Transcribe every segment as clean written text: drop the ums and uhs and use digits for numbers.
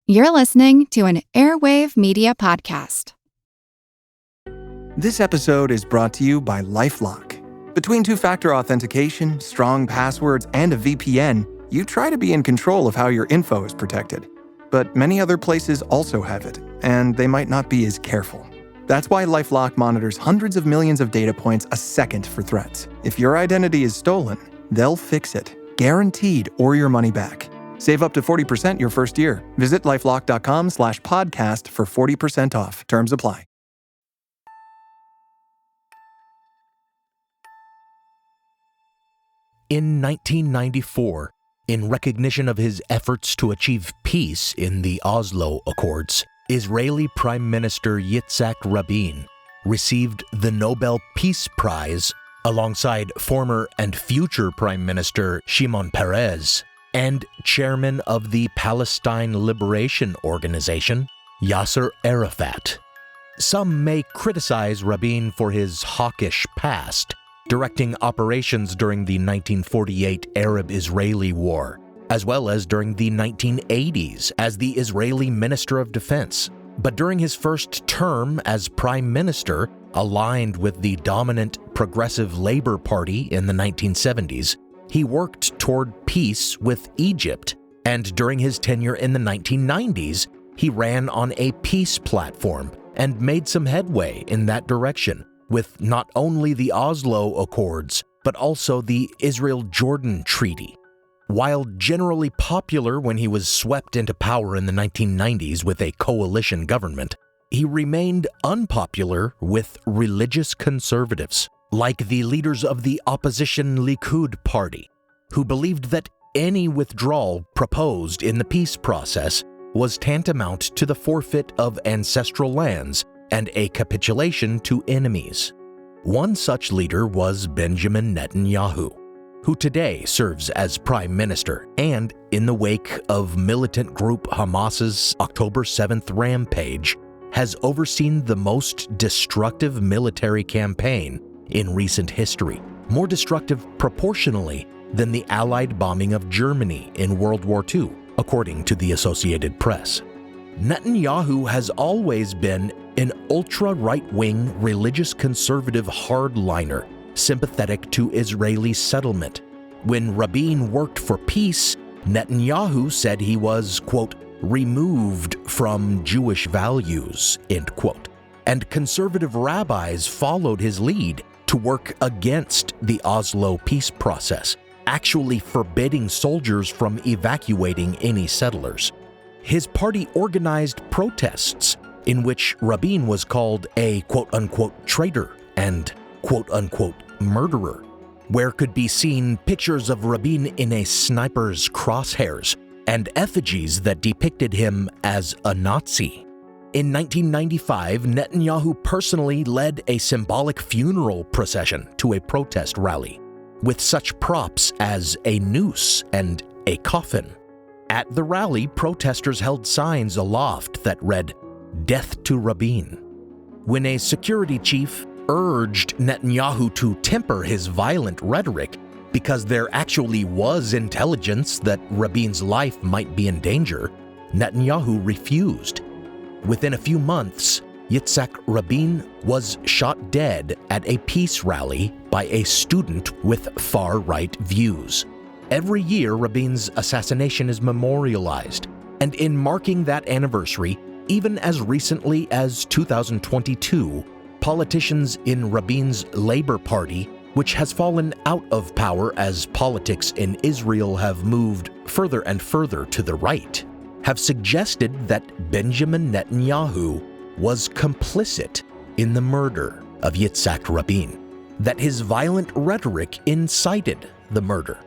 You're listening to an Airwave Media Podcast. This episode is brought to you by LifeLock. Between two-factor authentication, strong passwords, and a VPN, you try to be in control of how your info is protected. But many other places also have it, and they might not be as careful. That's why LifeLock monitors hundreds of millions of data points a second for threats. If your identity is stolen, they'll fix it, guaranteed, or your money back. Save up to 40% your first year. Visit lifelock.com/podcast for 40% off. Terms apply. In 1994, in recognition of his efforts to achieve peace in the Oslo Accords, Israeli Prime Minister Yitzhak Rabin received the Nobel Peace Prize alongside former and future Prime Minister Shimon Peres and chairman of the Palestine Liberation Organization, Yasser Arafat. Some may criticize Rabin for his hawkish past, directing operations during the 1948 Arab-Israeli War, as well as during the 1980s as the Israeli Minister of Defense. But during his first term as Prime Minister, aligned with the dominant Progressive Labour Party in the 1970s, he worked toward peace with Egypt, and during his tenure in the 1990s, he ran on a peace platform and made some headway in that direction, with not only the Oslo Accords, but also the Israel-Jordan Treaty. While generally popular when he was swept into power in the 1990s with a coalition government, he remained unpopular with religious conservatives, like the leaders of the opposition Likud party, who believed that any withdrawal proposed in the peace process was tantamount to the forfeit of ancestral lands and a capitulation to enemies. One such leader was Benjamin Netanyahu, who today serves as Prime Minister and, in the wake of militant group Hamas's October 7th rampage, has overseen the most destructive military campaign in recent history, more destructive proportionally than the Allied bombing of Germany in World War II, according to the Associated Press. Netanyahu has always been an ultra-right-wing religious conservative hardliner, sympathetic to Israeli settlement. When Rabin worked for peace, Netanyahu said he was, quote, removed from Jewish values, end quote. And conservative rabbis followed his lead to work against the Oslo peace process, actually forbidding soldiers from evacuating any settlers. His party organized protests in which Rabin was called a quote-unquote traitor and quote-unquote murderer, where could be seen pictures of Rabin in a sniper's crosshairs and effigies that depicted him as a Nazi. In 1995, Netanyahu personally led a symbolic funeral procession to a protest rally, with such props as a noose and a coffin. At the rally, protesters held signs aloft that read, "Death to Rabin." When a security chief urged Netanyahu to temper his violent rhetoric because there actually was intelligence that Rabin's life might be in danger, Netanyahu refused. Within a few months, Yitzhak Rabin was shot dead at a peace rally by a student with far-right views. Every year, Rabin's assassination is memorialized, and in marking that anniversary, even as recently as 2022, politicians in Rabin's Labour Party, which has fallen out of power as politics in Israel have moved further and further to the right, have suggested that Benjamin Netanyahu was complicit in the murder of Yitzhak Rabin, that his violent rhetoric incited the murder.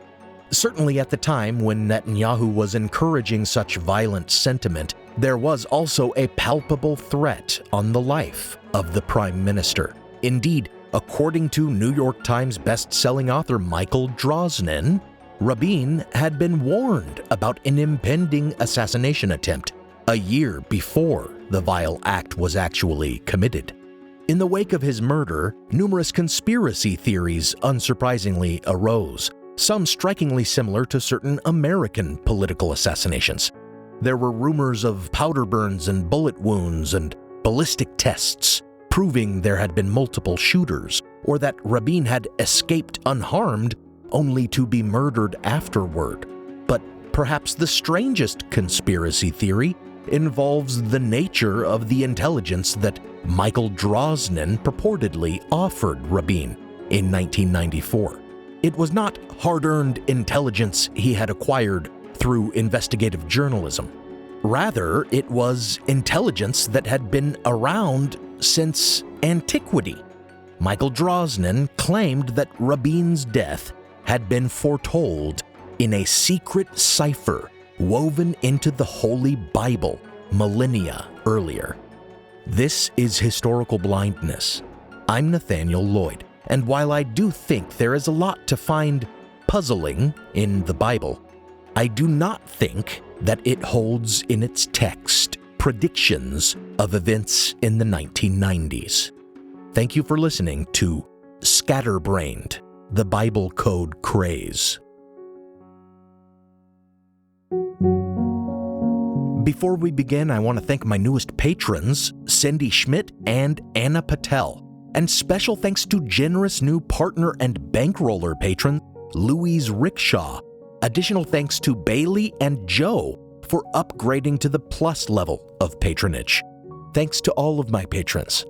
Certainly at the time when Netanyahu was encouraging such violent sentiment, there was also a palpable threat on the life of the Prime Minister. Indeed, according to New York Times best-selling author Michael Drosnin, Rabin had been warned about an impending assassination attempt a year before the vile act was actually committed. In the wake of his murder, numerous conspiracy theories unsurprisingly arose, some strikingly similar to certain American political assassinations. There were rumors of powder burns and bullet wounds and ballistic tests proving there had been multiple shooters, or that Rabin had escaped unharmed only to be murdered afterward. But perhaps the strangest conspiracy theory involves the nature of the intelligence that Michael Drosnin purportedly offered Rabin in 1994. It was not hard-earned intelligence he had acquired through investigative journalism. Rather, it was intelligence that had been around since antiquity. Michael Drosnin claimed that Rabin's death had been foretold in a secret cipher woven into the Holy Bible millennia earlier. This is Historical Blindness. I'm Nathaniel Lloyd, and while I do think there is a lot to find puzzling in the Bible, I do not think that it holds in its text predictions of events in the 1990s. Thank you for listening to Scatterbrained, the Bible Code Craze. Before we begin, I want to thank my newest patrons, Cindy Schmidt and Anna Patel. And special thanks to generous new partner and bankroller patron, Louise Rickshaw. Additional thanks to Bailey and Joe for upgrading to the plus level of patronage. Thanks to all of my patrons.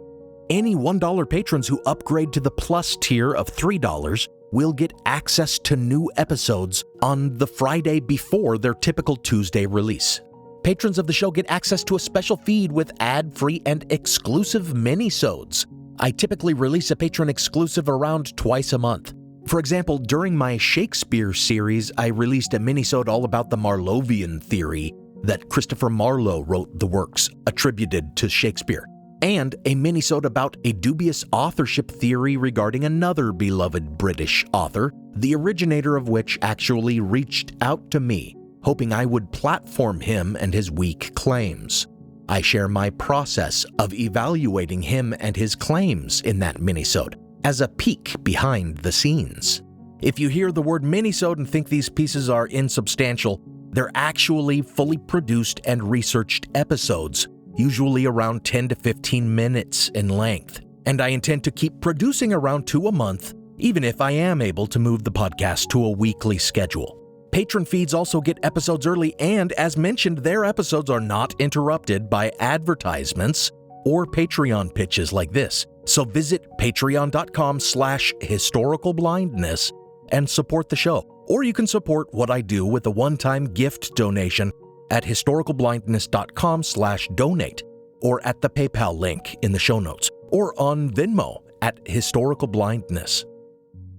Any $1 patrons who upgrade to the plus tier of $3 will get access to new episodes on the Friday before their typical Tuesday release. Patrons of the show get access to a special feed with ad-free and exclusive mini-sodes. I typically release a patron exclusive around twice a month. For example, during my Shakespeare series, I released a minisode all about the Marlovian theory that Christopher Marlowe wrote the works attributed to Shakespeare, and a minisode about a dubious authorship theory regarding another beloved British author, the originator of which actually reached out to me, hoping I would platform him and his weak claims. I share my process of evaluating him and his claims in that minisode, as a peek behind the scenes. If you hear the word minisode and think these pieces are insubstantial, they're actually fully produced and researched episodes, usually around 10 to 15 minutes in length. And I intend to keep producing around 2 a month, even if I am able to move the podcast to a weekly schedule. Patron feeds also get episodes early, and as mentioned, their episodes are not interrupted by advertisements or Patreon pitches like this. So visit patreon.com/historicalblindness and support the show. Or you can support what I do with a one-time gift donation at historicalblindness.com/donate, or at the PayPal link in the show notes, or on Venmo at Historical Blindness.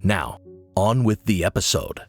Now, on with the episode.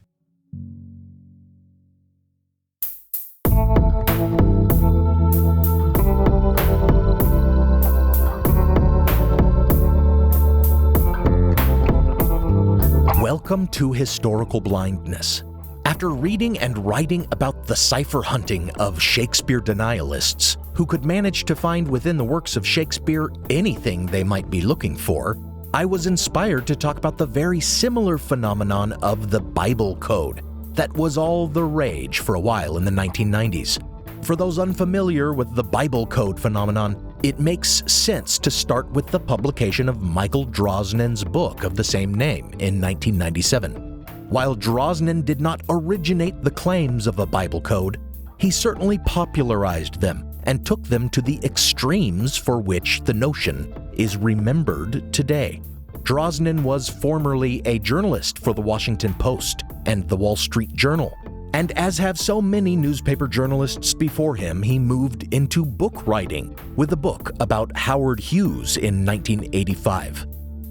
Welcome to Historical Blindness. After reading and writing about the cipher hunting of Shakespeare denialists who could manage to find within the works of Shakespeare anything they might be looking for, I was inspired to talk about the very similar phenomenon of the Bible Code that was all the rage for a while in the 1990s. For those unfamiliar with the Bible Code phenomenon, it makes sense to start with the publication of Michael Drosnin's book of the same name in 1997. While Drosnin did not originate the claims of a Bible Code, he certainly popularized them and took them to the extremes for which the notion is remembered today. Drosnin was formerly a journalist for the Washington Post and the Wall Street Journal, and as have so many newspaper journalists before him, he moved into book writing with a book about Howard Hughes in 1985.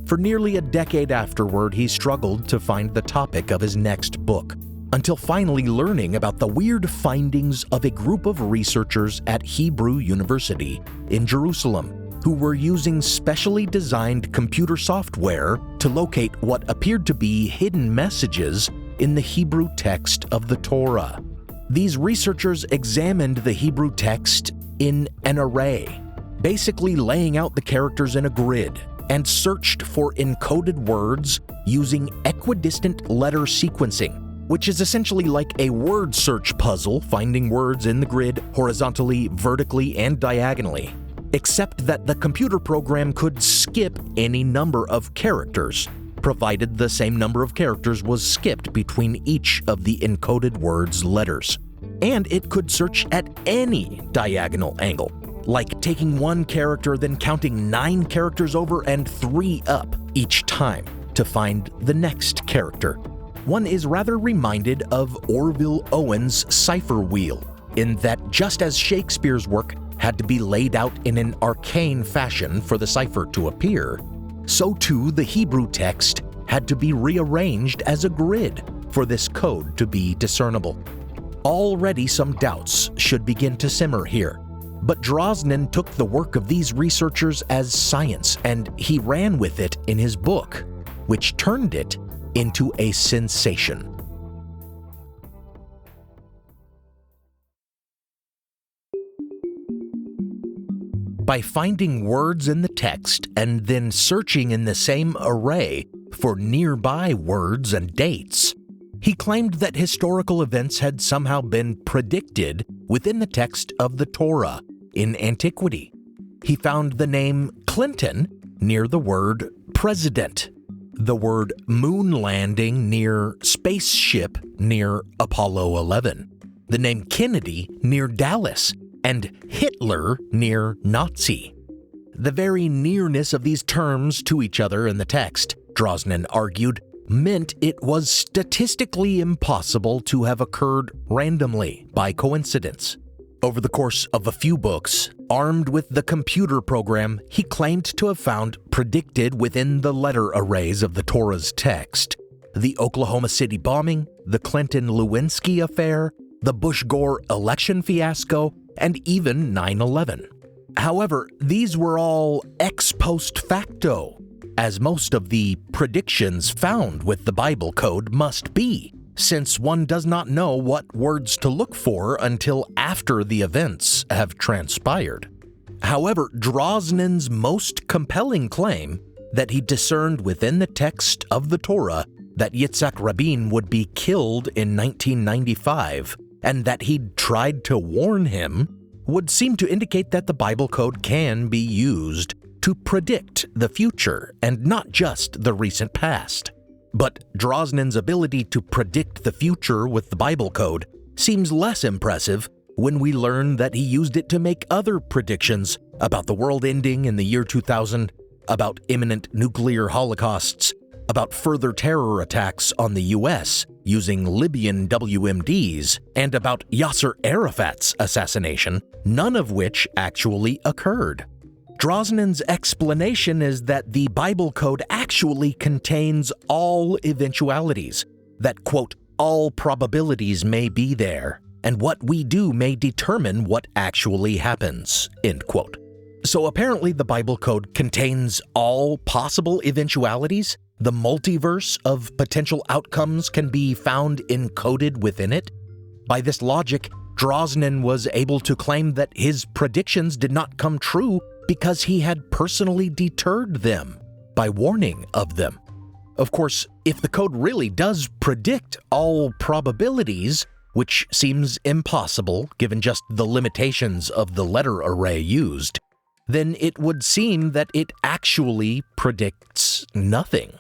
For nearly a decade afterward, he struggled to find the topic of his next book, until finally learning about the weird findings of a group of researchers at Hebrew University in Jerusalem, who were using specially designed computer software to locate what appeared to be hidden messages in the Hebrew text of the Torah. These researchers examined the Hebrew text in an array, basically laying out the characters in a grid, and searched for encoded words using equidistant letter sequencing, which is essentially like a word search puzzle, finding words in the grid horizontally, vertically, and diagonally, except that the computer program could skip any number of characters, provided the same number of characters was skipped between each of the encoded word's letters. And it could search at any diagonal angle, like taking one character, then counting 9 characters over and 3 up each time to find the next character. One is rather reminded of Orville Owens' cipher wheel, in that just as Shakespeare's work had to be laid out in an arcane fashion for the cipher to appear, so too the Hebrew text had to be rearranged as a grid for this code to be discernible. Already some doubts should begin to simmer here, but Drosnin took the work of these researchers as science, and he ran with it in his book, which turned it into a sensation. By finding words in the text and then searching in the same array for nearby words and dates, he claimed that historical events had somehow been predicted within the text of the Torah in antiquity. He found the name Clinton near the word president, the word moon landing near spaceship near Apollo 11, the name Kennedy near Dallas, and Hitler near Nazi. The very nearness of these terms to each other in the text, Drosnin argued, meant it was statistically impossible to have occurred randomly by coincidence. Over the course of a few books, armed with the computer program he claimed to have found predicted within the letter arrays of the Torah's text, the Oklahoma City bombing, the Clinton-Lewinsky affair, the Bush-Gore election fiasco, and even 9/11. However, these were all ex post facto, as most of the predictions found with the Bible code must be, since one does not know what words to look for until after the events have transpired. However, Drosnin's most compelling claim that he discerned within the text of the Torah that Yitzhak Rabin would be killed in 1995 and that he'd tried to warn him would seem to indicate that the Bible code can be used to predict the future and not just the recent past. But Drosnin's ability to predict the future with the Bible code seems less impressive when we learn that he used it to make other predictions about the world ending in the year 2000, about imminent nuclear holocausts, about further terror attacks on the US using Libyan WMDs, and about Yasser Arafat's assassination, none of which actually occurred. Drosnin's explanation is that the Bible code actually contains all eventualities, that, quote, all probabilities may be there, and what we do may determine what actually happens, end quote. So apparently the Bible code contains all possible eventualities. The multiverse of potential outcomes can be found encoded within it. By this logic, Drosnin was able to claim that his predictions did not come true because he had personally deterred them by warning of them. Of course, if the code really does predict all probabilities, which seems impossible given just the limitations of the letter array used, then it would seem that it actually predicts nothing.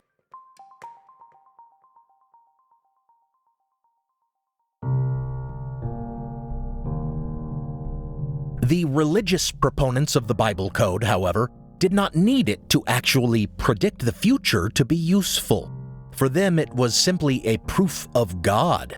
The religious proponents of the Bible code, however, did not need it to actually predict the future to be useful. For them, it was simply a proof of God.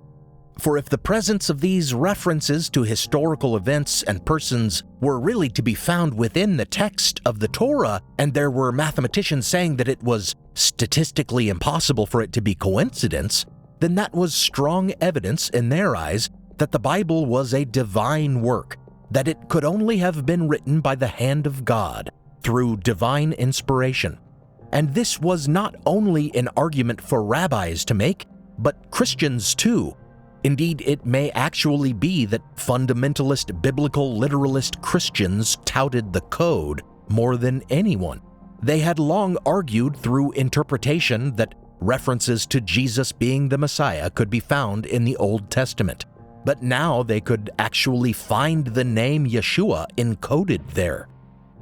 For if the presence of these references to historical events and persons were really to be found within the text of the Torah, and there were mathematicians saying that it was statistically impossible for it to be coincidence, then that was strong evidence in their eyes that the Bible was a divine work, that it could only have been written by the hand of God through divine inspiration. And this was not only an argument for rabbis to make, but Christians too. Indeed, it may actually be that fundamentalist biblical literalist Christians touted the code more than anyone. They had long argued through interpretation that references to Jesus being the Messiah could be found in the Old Testament, but now they could actually find the name Yeshua encoded there.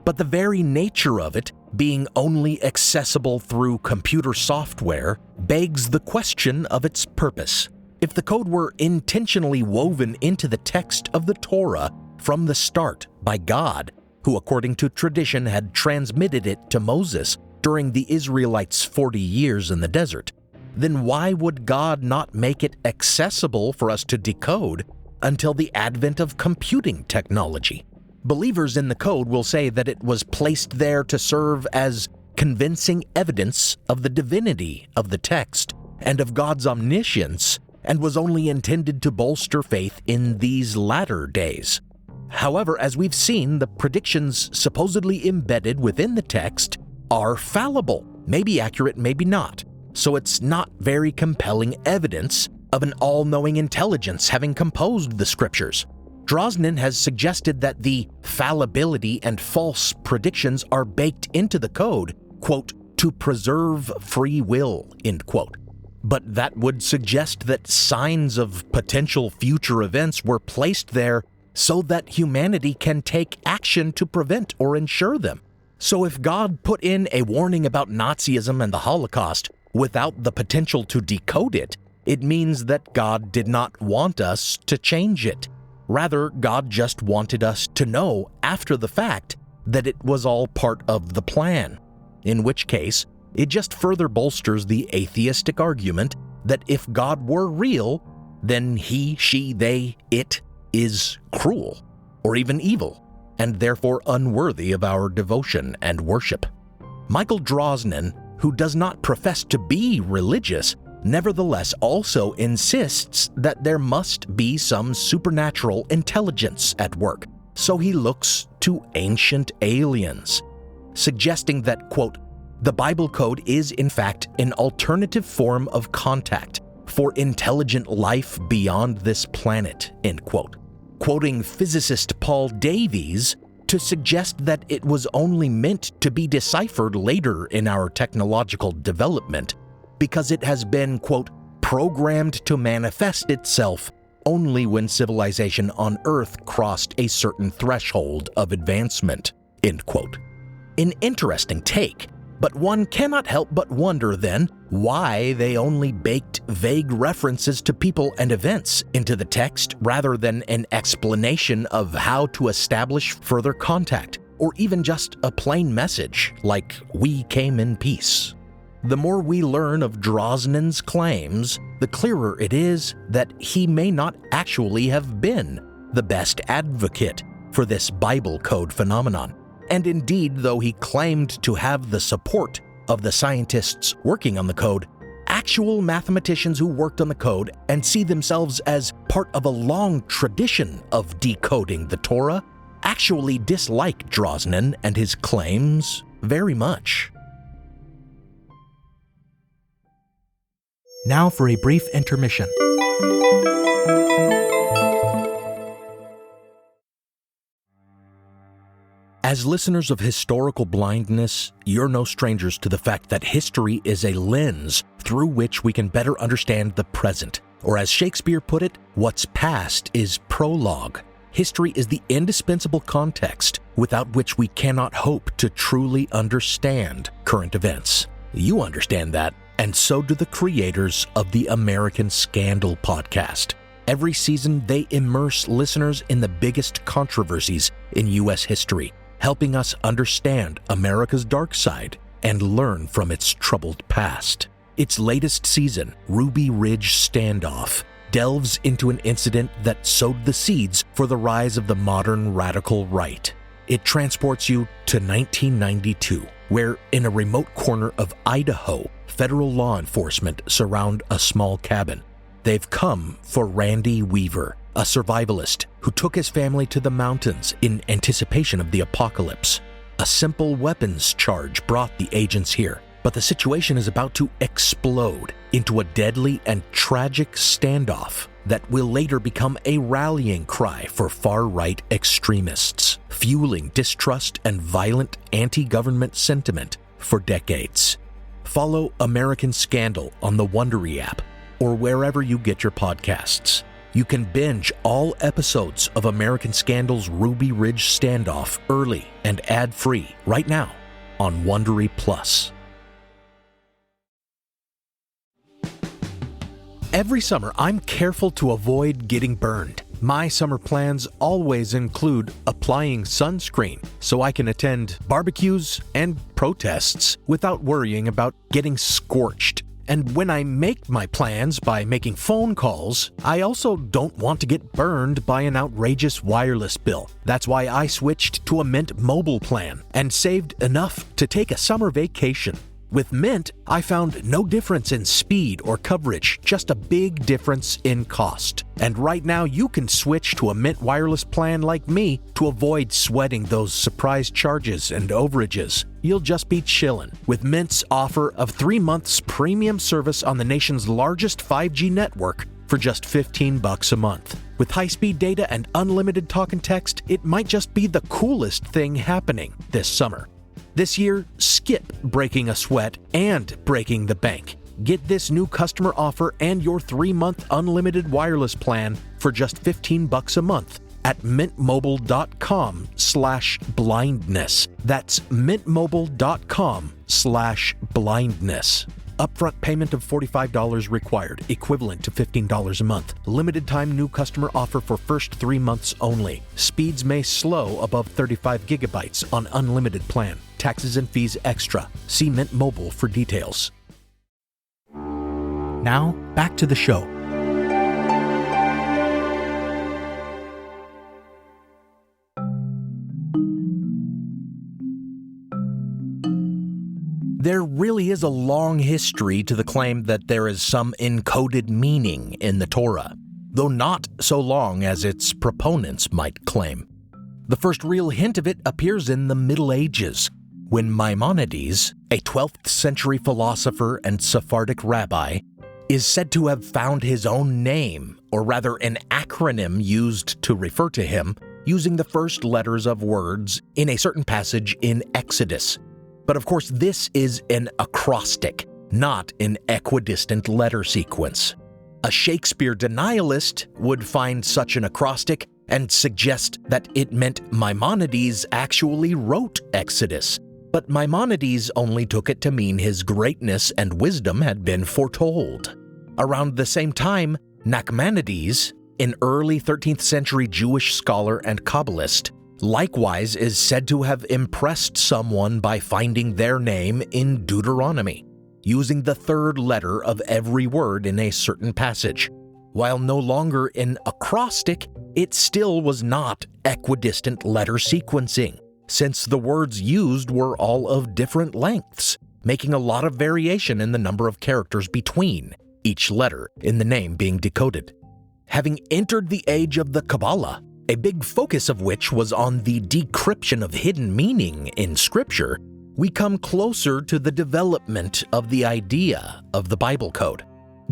But the very nature of it, being only accessible through computer software, begs the question of its purpose. If the code were intentionally woven into the text of the Torah from the start by God, who according to tradition had transmitted it to Moses during the Israelites' 40 years in the desert, then why would God not make it accessible for us to decode until the advent of computing technology? Believers in the code will say that it was placed there to serve as convincing evidence of the divinity of the text and of God's omniscience, and was only intended to bolster faith in these latter days. However, as we've seen, the predictions supposedly embedded within the text are fallible, maybe accurate, maybe not. So it's not very compelling evidence of an all-knowing intelligence having composed the scriptures. Drosnin has suggested that the fallibility and false predictions are baked into the code, quote, to preserve free will, end quote. But that would suggest that signs of potential future events were placed there so that humanity can take action to prevent or ensure them. So if God put in a warning about Nazism and the Holocaust without the potential to decode it, it means that God did not want us to change it. Rather, God just wanted us to know after the fact that it was all part of the plan, in which case, it just further bolsters the atheistic argument that if God were real, then he, she, they, it is cruel or even evil, and therefore unworthy of our devotion and worship. Michael Drosnin, who does not profess to be religious, nevertheless also insists that there must be some supernatural intelligence at work, so he looks to ancient aliens, suggesting that, quote, the Bible code is in fact an alternative form of contact for intelligent life beyond this planet, end quote, quoting physicist Paul Davies to suggest that it was only meant to be deciphered later in our technological development because it has been, quote, programmed to manifest itself only when civilization on Earth crossed a certain threshold of advancement, end quote. An interesting take, but one cannot help but wonder then why they only baked vague references to people and events into the text rather than an explanation of how to establish further contact, or even just a plain message like, "We came in peace." The more we learn of Drosnin's claims, the clearer it is that he may not actually have been the best advocate for this Bible code phenomenon. And indeed, though he claimed to have the support of the scientists working on the code, actual mathematicians who worked on the code and see themselves as part of a long tradition of decoding the Torah actually dislike Drosnin and his claims very much. Now for a brief intermission. As listeners of Historical Blindness, you're no strangers to the fact that history is a lens through which we can better understand the present. Or as Shakespeare put it, what's past is prologue. History is the indispensable context without which we cannot hope to truly understand current events. You understand that, and so do the creators of the American Scandal podcast. Every season, they immerse listeners in the biggest controversies in U.S. history, helping us understand America's dark side and learn from its troubled past. Its latest season, Ruby Ridge Standoff, delves into an incident that sowed the seeds for the rise of the modern radical right. It transports you to 1992, where in a remote corner of Idaho, federal law enforcement surround a small cabin. They've come for Randy Weaver, a survivalist who took his family to the mountains in anticipation of the apocalypse. A simple weapons charge brought the agents here, but the situation is about to explode into a deadly and tragic standoff that will later become a rallying cry for far-right extremists, fueling distrust and violent anti-government sentiment for decades. follow American Scandal on the Wondery app or wherever you get your podcasts. You can binge all episodes of American Scandal's Ruby Ridge Standoff early and ad-free right now on Wondery Plus. Every summer, I'm careful to avoid getting burned. My summer plans always include applying sunscreen so I can attend barbecues and protests without worrying about getting scorched. And when I make my plans by making phone calls, I also don't want to get burned by an outrageous wireless bill. That's why I switched to a Mint Mobile plan and saved enough to take a summer vacation. With Mint, I found no difference in speed or coverage, just a big difference in cost. And right now, you can switch to a Mint wireless plan like me to avoid sweating those surprise charges and overages. You'll just be chillin' with Mint's offer of 3 months premium service on the nation's largest 5G network for just $15 a month. With high-speed data and unlimited talk and text, it might just be the coolest thing happening this summer. This year, skip breaking a sweat and breaking the bank. Get this new customer offer and your 3-month unlimited wireless plan for just $15 a month at mintmobile.com/blindness. That's mintmobile.com/blindness. Upfront payment of $45 required, equivalent to $15 a month. Limited time new customer offer for first 3 months only. Speeds may slow above 35 gigabytes on unlimited plan. Taxes and fees extra. See Mint Mobile for details. Now, back to the show. There really is a long history to the claim that there is some encoded meaning in the Torah, though not so long as its proponents might claim. The first real hint of it appears in the Middle Ages, when Maimonides, a 12th century philosopher and Sephardic rabbi, is said to have found his own name, or rather an acronym used to refer to him, using the first letters of words in a certain passage in Exodus. But of course, this is an acrostic, not an equidistant letter sequence. A Shakespeare denialist would find such an acrostic and suggest that it meant Maimonides actually wrote Exodus. But Maimonides only took it to mean his greatness and wisdom had been foretold. Around the same time, Nachmanides, an early 13th century Jewish scholar and kabbalist, likewise is said to have impressed someone by finding their name in Deuteronomy, using the third letter of every word in a certain passage. While no longer an acrostic, it still was not equidistant letter sequencing, since the words used were all of different lengths, making a lot of variation in the number of characters between each letter in the name being decoded. Having entered the age of the Kabbalah, a big focus of which was on the decryption of hidden meaning in Scripture, we come closer to the development of the idea of the Bible code.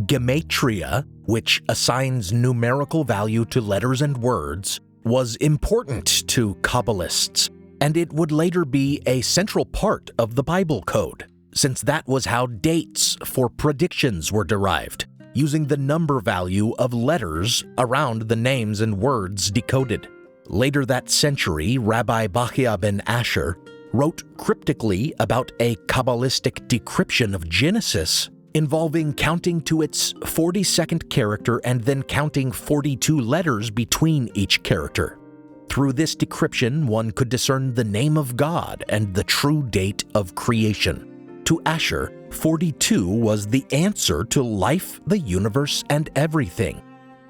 Gematria, which assigns numerical value to letters and words, was important to Kabbalists, and it would later be a central part of the Bible code, since that was how dates for predictions were derived, using the number value of letters around the names and words decoded. Later that century, Rabbi Bachia ben Asher wrote cryptically about a Kabbalistic decryption of Genesis involving counting to its 42nd character and then counting 42 letters between each character. Through this decryption, one could discern the name of God and the true date of creation. To Asher, 42 was the answer to life, the universe, and everything.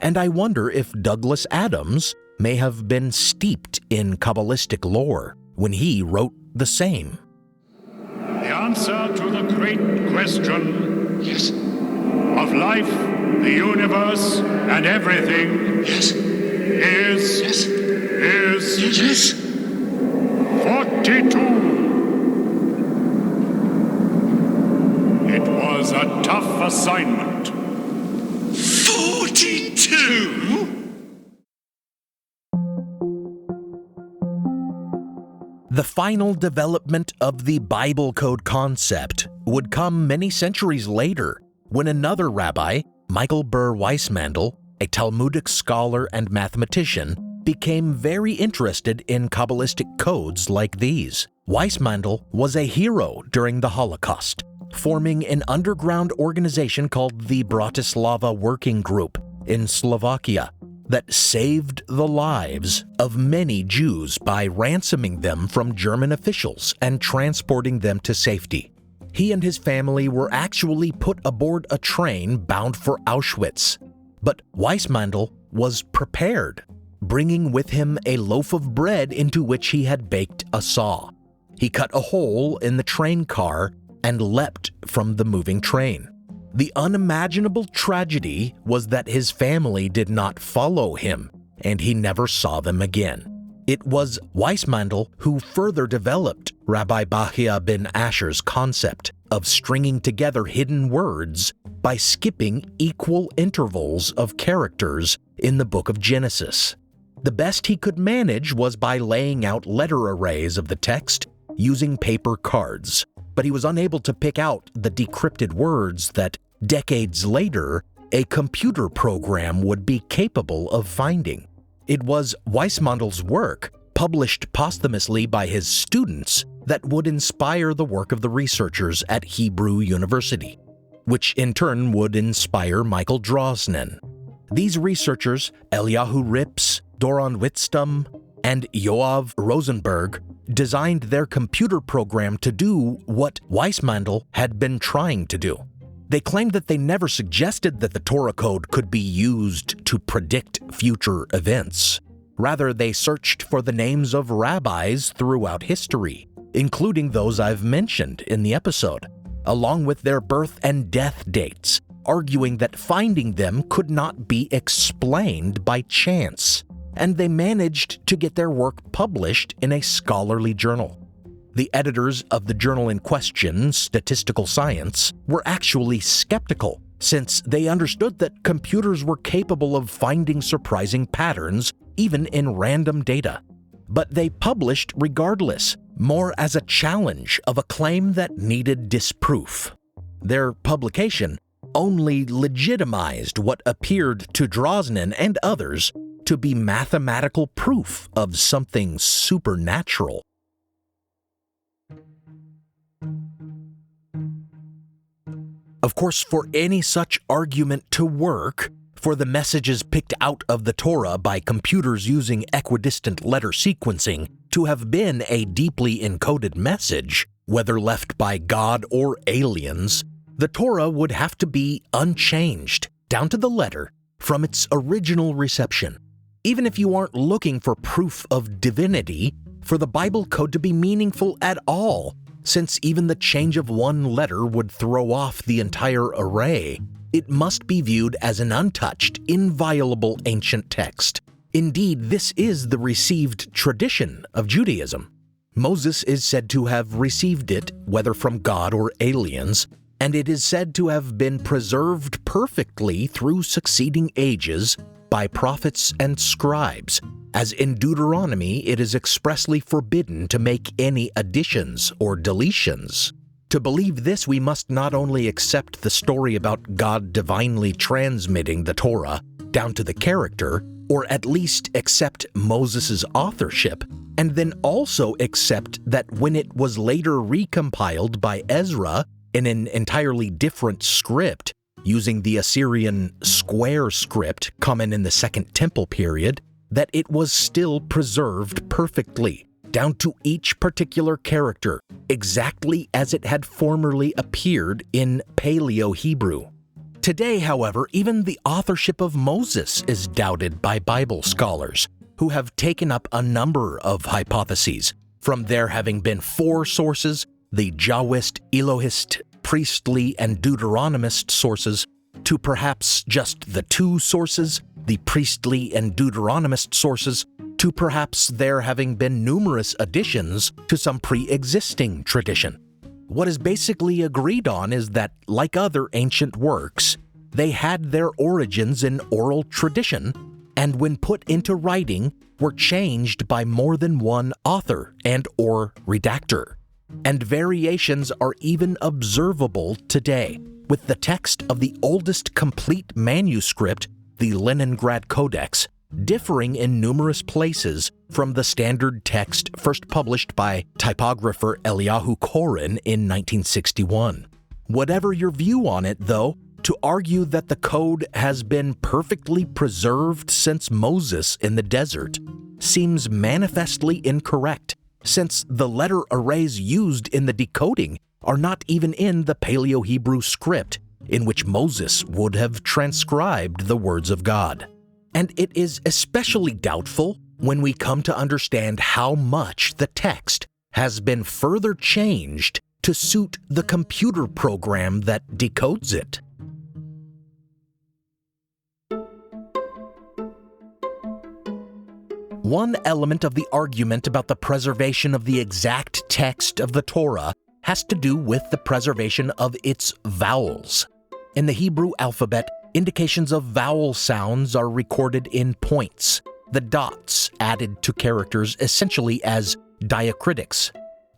And I wonder if Douglas Adams may have been steeped in Kabbalistic lore when he wrote the same. The answer to the great question of life, the universe, and everything is 42. It was a tough assignment. 42? The final development of the Bible code concept would come many centuries later when another rabbi, Michael Ber Weissmandl, a Talmudic scholar and mathematician, became very interested in Kabbalistic codes like these. Weissmandl was a hero during the Holocaust, forming an underground organization called the Bratislava Working Group in Slovakia that saved the lives of many Jews by ransoming them from German officials and transporting them to safety. He and his family were actually put aboard a train bound for Auschwitz, but Weissmandl was prepared, bringing with him a loaf of bread into which he had baked a saw. He cut a hole in the train car and leapt from the moving train. The unimaginable tragedy was that his family did not follow him, and he never saw them again. It was Weissmandl who further developed Rabbi Bahia ben Asher's concept of stringing together hidden words by skipping equal intervals of characters in the book of Genesis. The best he could manage was by laying out letter arrays of the text using paper cards, but he was unable to pick out the decrypted words that, decades later, a computer program would be capable of finding. It was Weissmandl's work, published posthumously by his students, that would inspire the work of the researchers at Hebrew University, which in turn would inspire Michael Drosnin. These researchers, Eliyahu Rips, Doron Whitstum, and Yoav Rosenberg, designed their computer program to do what Weissmandl had been trying to do. They claimed that they never suggested that the Torah code could be used to predict future events. Rather, they searched for the names of rabbis throughout history, including those I've mentioned in the episode, along with their birth and death dates, arguing that finding them could not be explained by chance, and they managed to get their work published in a scholarly journal. The editors of the journal in question, Statistical Science, were actually skeptical, since they understood that computers were capable of finding surprising patterns even in random data. But they published regardless, more as a challenge of a claim that needed disproof. Their publication only legitimized what appeared to Drosnin and others to be mathematical proof of something supernatural. Of course, for any such argument to work, for the messages picked out of the Torah by computers using equidistant letter sequencing to have been a deeply encoded message, whether left by God or aliens, the Torah would have to be unchanged, down to the letter, from its original reception. Even if you aren't looking for proof of divinity, for the Bible code to be meaningful at all, since even the change of one letter would throw off the entire array, it must be viewed as an untouched, inviolable ancient text. Indeed, this is the received tradition of Judaism. Moses is said to have received it, whether from God or aliens, and it is said to have been preserved perfectly through succeeding ages by prophets and scribes, as in Deuteronomy it is expressly forbidden to make any additions or deletions. To believe this, we must not only accept the story about God divinely transmitting the Torah down to the character, or at least accept Moses' authorship, and then also accept that when it was later recompiled by Ezra in an entirely different script, using the Assyrian square script common in the Second Temple period, that it was still preserved perfectly, down to each particular character, exactly as it had formerly appeared in Paleo-Hebrew. Today, however, even the authorship of Moses is doubted by Bible scholars, who have taken up a number of hypotheses, from there having been 4 sources, the Jahwist, Elohist, priestly, and Deuteronomist sources, to perhaps just the 2 sources, the priestly and Deuteronomist sources, to perhaps there having been numerous additions to some pre-existing tradition. What is basically agreed on is that, like other ancient works, they had their origins in oral tradition, and when put into writing, were changed by more than one author and/or redactor. and variations are even observable today, with the text of the oldest complete manuscript, the Leningrad Codex, differing in numerous places from the standard text first published by typographer Eliyahu Koren in 1961. Whatever your view on it, though, to argue that the code has been perfectly preserved since Moses in the desert seems manifestly incorrect, since the letter arrays used in the decoding are not even in the Paleo-Hebrew script in which Moses would have transcribed the words of God. And it is especially doubtful when we come to understand how much the text has been further changed to suit the computer program that decodes it. One element of the argument about the preservation of the exact text of the Torah has to do with the preservation of its vowels. In the Hebrew alphabet, indications of vowel sounds are recorded in points, the dots added to characters essentially as diacritics,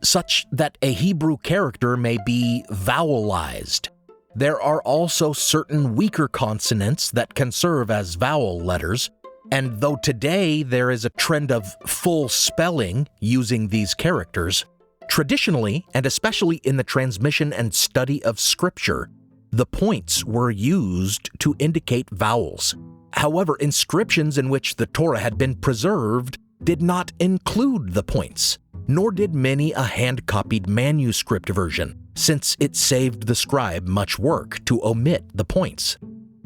such that a Hebrew character may be vowelized. There are also certain weaker consonants that can serve as vowel letters, and though today there is a trend of full spelling using these characters, traditionally, and especially in the transmission and study of Scripture, the points were used to indicate vowels. However, inscriptions in which the Torah had been preserved did not include the points, nor did many a hand-copied manuscript version, since it saved the scribe much work to omit the points.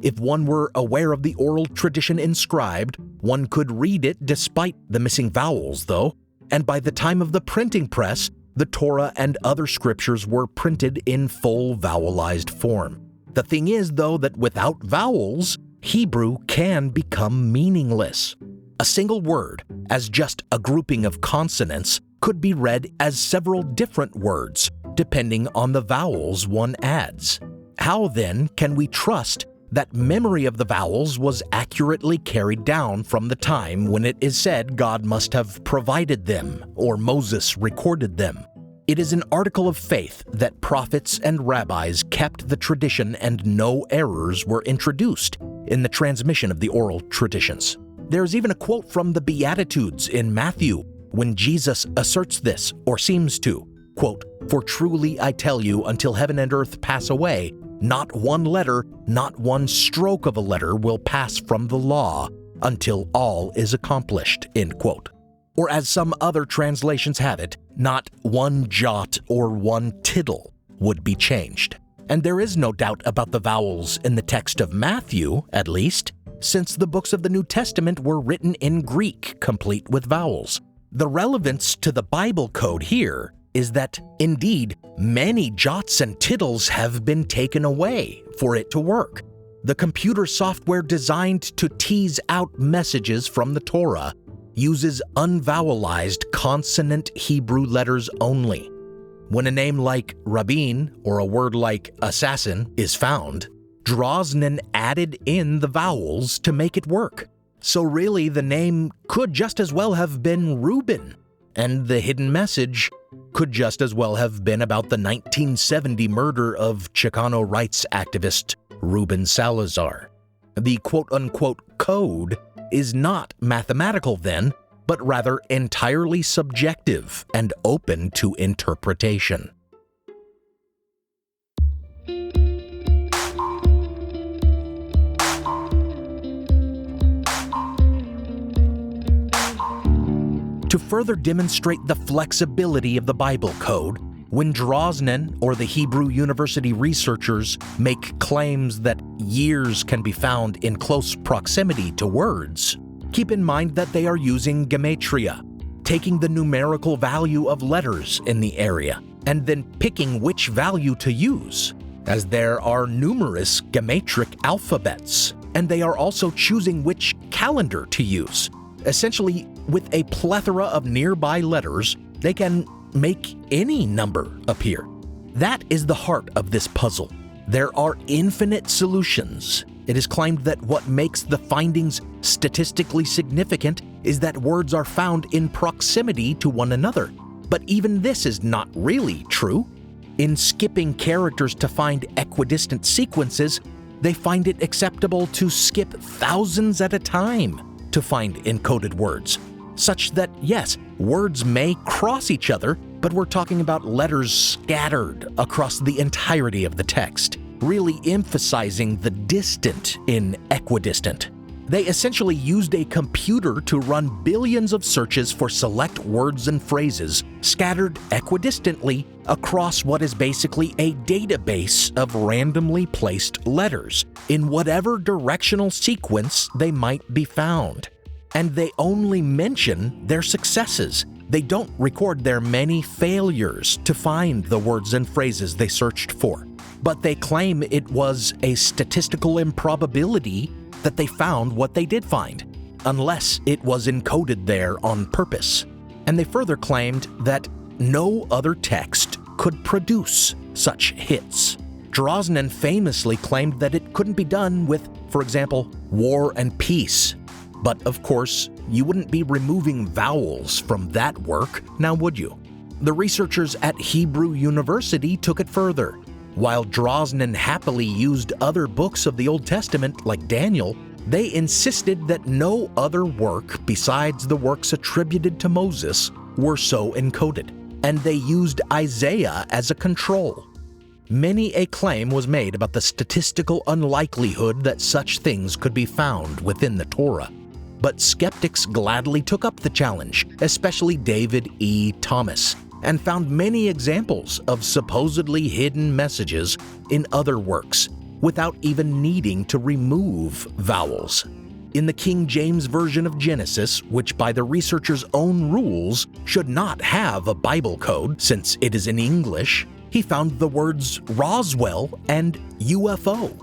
If one were aware of the oral tradition inscribed, one could read it despite the missing vowels, though, and by the time of the printing press, the Torah and other scriptures were printed in full vowelized form. The thing is, though, that without vowels, Hebrew can become meaningless. A single word, as just a grouping of consonants, could be read as several different words, depending on the vowels one adds. How, then, can we trust that memory of the vowels was accurately carried down from the time when it is said God must have provided them or Moses recorded them? It is an article of faith that prophets and rabbis kept the tradition and no errors were introduced in the transmission of the oral traditions. There's even a quote from the Beatitudes in Matthew when Jesus asserts this, or seems to, quote, "For truly I tell you, until heaven and earth pass away, not one letter, not one stroke of a letter will pass from the law until all is accomplished," end quote. Or as some other translations have it, not one jot or one tittle would be changed. And there is no doubt about the vowels in the text of Matthew, at least, since the books of the New Testament were written in Greek, complete with vowels. The relevance to the Bible code here is that, indeed, many jots and tittles have been taken away for it to work. The computer software designed to tease out messages from the Torah uses unvowelized consonant Hebrew letters only. When a name like Rabin or a word like assassin is found, Drosnin added in the vowels to make it work. So really, the name could just as well have been Reuben, and the hidden message could just as well have been about the 1970 murder of Chicano rights activist Ruben Salazar. The quote-unquote code is not mathematical then, but rather entirely subjective and open to interpretation. To further demonstrate the flexibility of the Bible code, when Drosnin or the Hebrew University researchers make claims that years can be found in close proximity to words, keep in mind that they are using gematria, taking the numerical value of letters in the area, and then picking which value to use, as there are numerous gematria alphabets, and they are also choosing which calendar to use. Essentially, with a plethora of nearby letters, they can make any number appear. That is the heart of this puzzle. There are infinite solutions. It is claimed that what makes the findings statistically significant is that words are found in proximity to one another. But even this is not really true. In skipping characters to find equidistant sequences, they find it acceptable to skip thousands at a time to find encoded words, such that, yes, words may cross each other, but we're talking about letters scattered across the entirety of the text, really emphasizing the distant in equidistant. They essentially used a computer to run billions of searches for select words and phrases scattered equidistantly across what is basically a database of randomly placed letters in whatever directional sequence they might be found. And they only mention their successes. They don't record their many failures to find the words and phrases they searched for. But they claim it was a statistical improbability that they found what they did find, unless it was encoded there on purpose. And they further claimed that no other text could produce such hits. Drosnin famously claimed that it couldn't be done with, for example, War and Peace. But of course, you wouldn't be removing vowels from that work, now would you? The researchers at Hebrew University took it further. While Drosnin happily used other books of the Old Testament, like Daniel, they insisted that no other work besides the works attributed to Moses were so encoded, and they used Isaiah as a control. Many a claim was made about the statistical unlikelihood that such things could be found within the Torah. But skeptics gladly took up the challenge, especially David E. Thomas, and found many examples of supposedly hidden messages in other works without even needing to remove vowels. In the King James Version of Genesis, which by the researchers' own rules should not have a Bible code since it is in English, he found the words Roswell and UFO.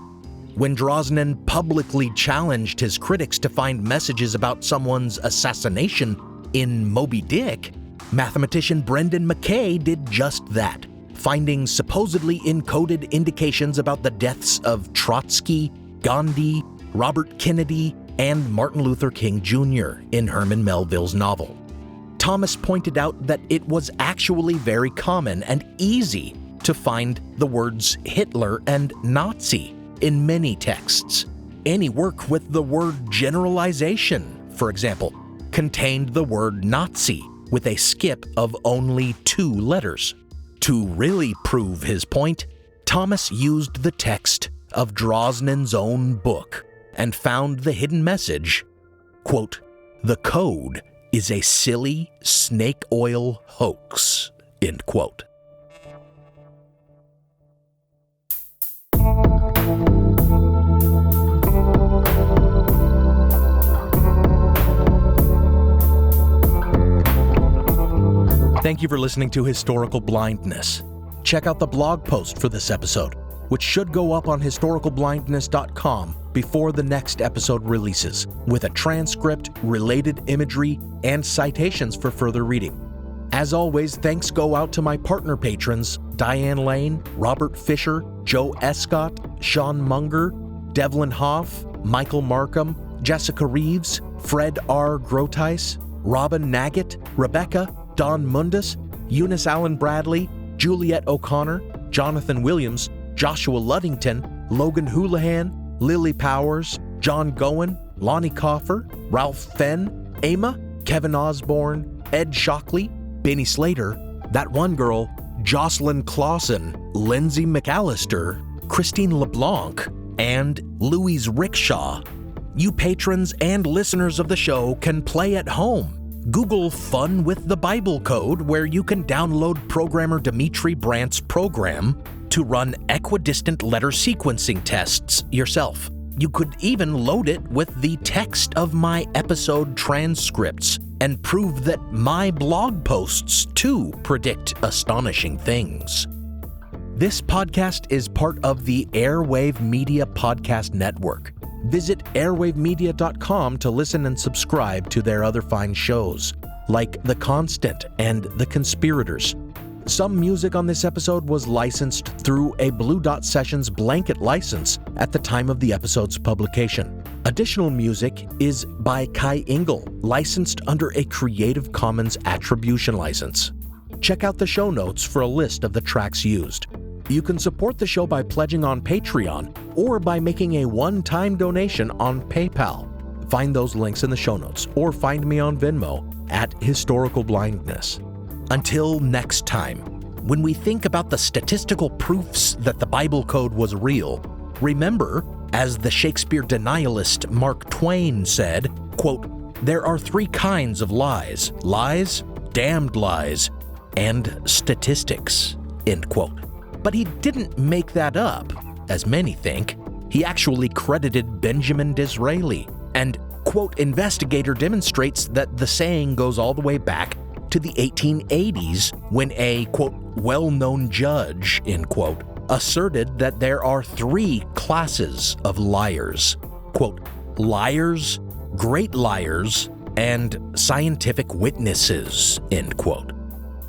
When Drosnin publicly challenged his critics to find messages about someone's assassination in Moby Dick, mathematician Brendan McKay did just that, finding supposedly encoded indications about the deaths of Trotsky, Gandhi, Robert Kennedy, and Martin Luther King Jr. in Herman Melville's novel. Thomas pointed out that it was actually very common and easy to find the words Hitler and Nazi in many texts. Any work with the word generalization, for example, contained the word Nazi with a skip of only 2 letters. To really prove his point, Thomas used the text of Drosnin's own book and found the hidden message, quote, "The code is a silly snake oil hoax," end quote. Thank you for listening to Historical Blindness. Check out the blog post for this episode, which should go up on historicalblindness.com before the next episode releases, with a transcript, related imagery, and citations for further reading. As always, thanks go out to my partner patrons, Diane Lane, Robert Fisher, Joe Escott, Sean Munger, Devlin Hoff, Michael Markham, Jessica Reeves, Fred R. Groteis, Robin Naggett, Rebecca, Don Mundus, Eunice Allen Bradley, Juliet O'Connor, Jonathan Williams, Joshua Luddington, Logan Houlihan, Lily Powers, John Gowen, Lonnie Coffer, Ralph Fenn, Ama, Kevin Osborne, Ed Shockley, Benny Slater, That One Girl, Jocelyn Clausen, Lindsay McAllister, Christine LeBlanc, and Louise Rickshaw. You patrons and listeners of the show can play at home. Google Fun with the Bible Code, where you can download programmer Dimitri Brandt's program to run equidistant letter sequencing tests yourself. You could even load it with the text of my episode transcripts and prove that my blog posts too predict astonishing things. This podcast is part of the Airwave Media Podcast Network. Visit airwavemedia.com to listen and subscribe to their other fine shows, like The Constant and The Conspirators. Some music on this episode was licensed through a Blue Dot Sessions blanket license at the time of the episode's publication. Additional music is by Kai Engel, licensed under a Creative Commons Attribution license. Check out the show notes for a list of the tracks used. You can support the show by pledging on Patreon or by making a one-time donation on PayPal. Find those links in the show notes or find me on Venmo at Historical Blindness. Until next time, when we think about the statistical proofs that the Bible code was real, remember, as the Shakespeare denialist Mark Twain said, quote, "There are three kinds of lies: lies, damned lies, and statistics," end quote. But he didn't make that up, as many think. He actually credited Benjamin Disraeli, and, quote, "investigator demonstrates that the saying goes all the way back to the 1880s when a, quote, well-known judge, end quote, asserted that there are three classes of liars, quote, liars, great liars, and scientific witnesses, end quote.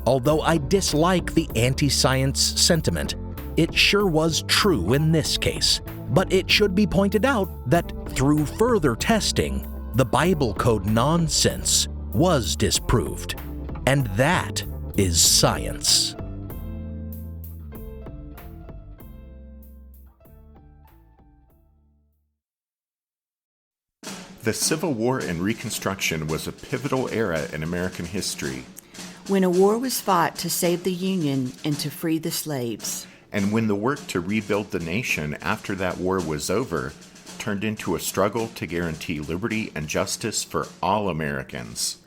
Although I dislike the anti-science sentiment, it sure was true in this case. But it should be pointed out that through further testing, the Bible code nonsense was disproved. And that is science. The Civil War and Reconstruction was a pivotal era in American history. When a war was fought to save the Union and to free the slaves. And when the work to rebuild the nation after that war was over turned into a struggle to guarantee liberty and justice for all Americans.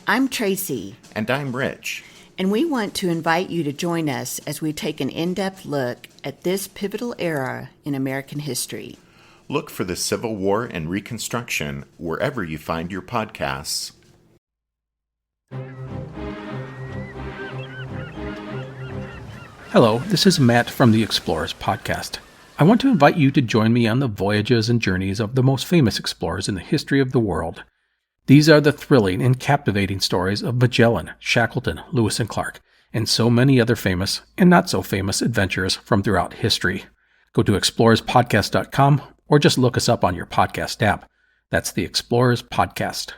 I'm Tracy. And I'm Rich. And we want to invite you to join us as we take an in-depth look at this pivotal era in American history. Look for the Civil War and Reconstruction wherever you find your podcasts. Hello, this is Matt from the Explorers Podcast. I want to invite you to join me on the voyages and journeys of the most famous explorers in the history of the world. These are the thrilling and captivating stories of Magellan, Shackleton, Lewis and Clark, and so many other famous and not so famous adventurers from throughout history. Go to explorerspodcast.com or just look us up on your podcast app. That's the Explorers Podcast.